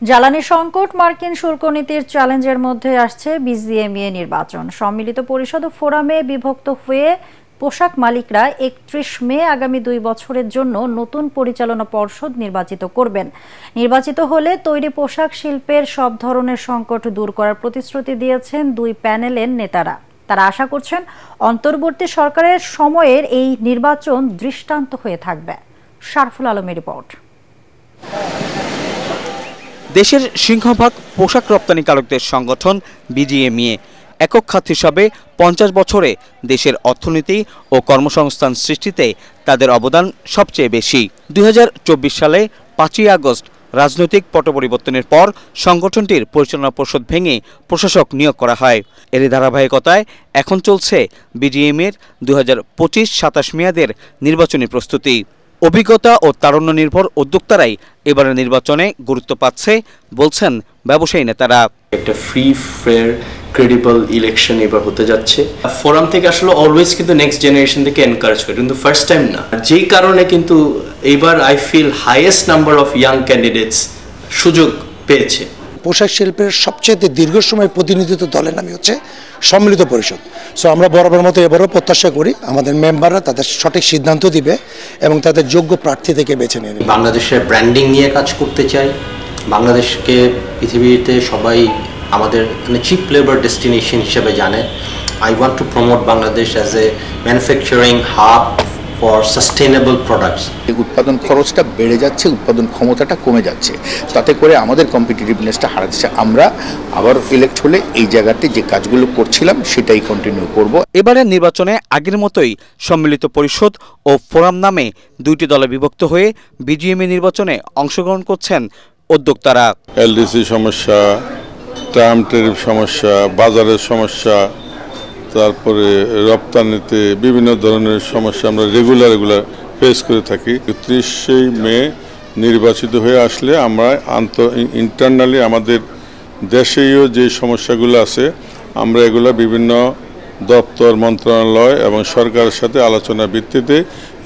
জ্বালানি সংকট, মার্কিন শুল্ক নীতির চ্যালেঞ্জের মধ্যে আসছে বিজিএমইএ নির্বাচন। সম্মিলিত পরিষদ ও ফোরামে বিভক্ত হয়ে পোশাক মালিকরা ৩১ মে আগামী ২ বছরের জন্য নতুন পরিচালনা পর্ষদ নির্বাচিত করবেন। নির্বাচিত হলে তৈরি পোশাক শিল্পের সব ধরনের সংকট দূর করার প্রতিশ্রুতি দিয়েছেন দুই প্যানেলের নেতারা। তারা আশা করছেন অন্তর্বর্তী সরকারের সময়ের এই নির্বাচন দৃষ্টান্ত হয়ে থাকবে। শারফুল আলমের রিপোর্ট। দেশের সিংহভাগ পোশাক রপ্তানিকারকদের সংগঠন বিজিএমইএ একক খাত হিসাবে ৫০ বছরে দেশের অর্থনীতি ও কর্মসংস্থান সৃষ্টিতে তাদের অবদান সবচেয়ে বেশি। ২০২৪ সালে ৫ই আগস্ট রাজনৈতিক পট পরিবর্তনের পর সংগঠনটির পরিচালনা পর্ষদ ভেঙে প্রশাসক নিয়োগ করা হয়। এরই ধারাবাহিকতায় এখন চলছে বিজিএমইএর ২০২৫-২৭ মেয়াদের নির্বাচনী প্রস্তুতি। অভিজ্ঞতা ও তারুণ্য নির্ভর উদ্যোক্তারাই এবারের নির্বাচনে গুরুত্ব পাচ্ছে বলছেন ব্যবসায়ী নেতারা। একটা ফ্রি ফেয়ার ক্রেডিবল ইলেকশন এবার হতে যাচ্ছে। ফোরাম থেকে আসলে অলওয়েজ কিন্তু নেক্সট জেনারেশন থেকে এনকারেজ করে, কিন্তু ফার্স্ট টাইম না, যেই কারণে কিন্তু এবার I feel highest number of young candidates সুযোগ পেয়েছে। পোশাক শিল্পের সবচেয়ে দীর্ঘ সময় প্রতিনিধিত্ব দলের নামই হচ্ছে সম্মিলিত পরিষদ। সো আমরা বরাবর মতো এবারও প্রত্যাশা করি আমাদের মেম্বাররা তাদের সঠিক সিদ্ধান্ত দিবে এবং তাদের যোগ্য প্রার্থী থেকে বেছে নেবে। বাংলাদেশের ব্র্যান্ডিং নিয়ে কাজ করতে চাই। বাংলাদেশকে পৃথিবীতে সবাই আমাদের চিপ লেবার ডেস্টিনেশন হিসেবে জানে। I want to promote Bangladesh as a manufacturing hub for sustainable products. উৎপাদন খরচটা বেড়ে যাচ্ছে, উৎপাদন ক্ষমতাটা কমে যাচ্ছে, তাতে করে আমাদের কম্পিটিটিভনেসটা হারাচ্ছে। আমরা আবার ইলেক্ট হলে এই জায়গাতে যে কাজগুলো করছিলাম সেটাই কন্টিনিউ করব। এবারের নির্বাচনে আগের মতোই সম্মিলিত পরিষদ ও ফোরাম নামে দুইটি দলে বিভক্ত হয়ে বিজিএমইএ নির্বাচনে অংশগ্রহণ করছেন উদ্যোক্তারা। এলডিসি সমস্যা, ট্রাম্প ট্যারিফ সমস্যা, বাজারের সমস্যা, তারপরে রপ্তানিতে বিভিন্ন ধরনের সমস্যা আমরা রেগুলার ফেস করে থাকি। ৩০ মে নির্বাচিত হয়ে আসলে আমরা ইন্টারনালি আমাদের দেশেও যে সমস্যাগুলো আছে আমরা এগুলো বিভিন্ন দপ্তর, মন্ত্রণালয় এবং সরকারের সাথে আলোচনার ভিত্তিতে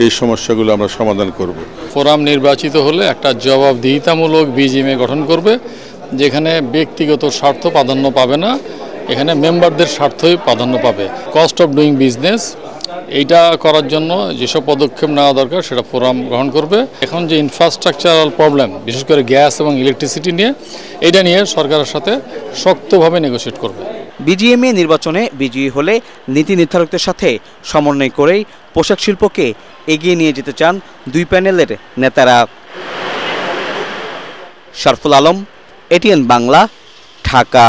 এই সমস্যাগুলো আমরা সমাধান করব। ফোরাম নির্বাচিত হলে একটা জবাবদিহিতামূলক বিজিএমইএ গঠন করবে, যেখানে ব্যক্তিগত স্বার্থ প্রাধান্য পাবে না, এখানে মেম্বারদের স্বার্থই প্রাধান্য পাবে। কস্ট অফ ডুইং বিজনেস এইটা করার জন্য যেসব পদক্ষেপ নেওয়া দরকার সেটা ফোরাম গ্রহণ করবে। এখন যে ইনফ্রাস্ট্রাকচারাল প্রবলেম, বিশেষ করে গ্যাস এবং ইলেকট্রিসিটি নিয়ে, এটা নিয়ে সরকারের সাথে শক্তভাবে নেগোশিয়েট করবে। বিজিএমইএ নির্বাচনে বিজয়ী হলে নীতি নির্ধারকদের সাথে সমন্বয় করেই পোশাক শিল্পকে এগিয়ে নিয়ে যেতে চান দুই প্যানেলের নেতারা। শারফুল আলম, এটিএন বাংলা, ঢাকা।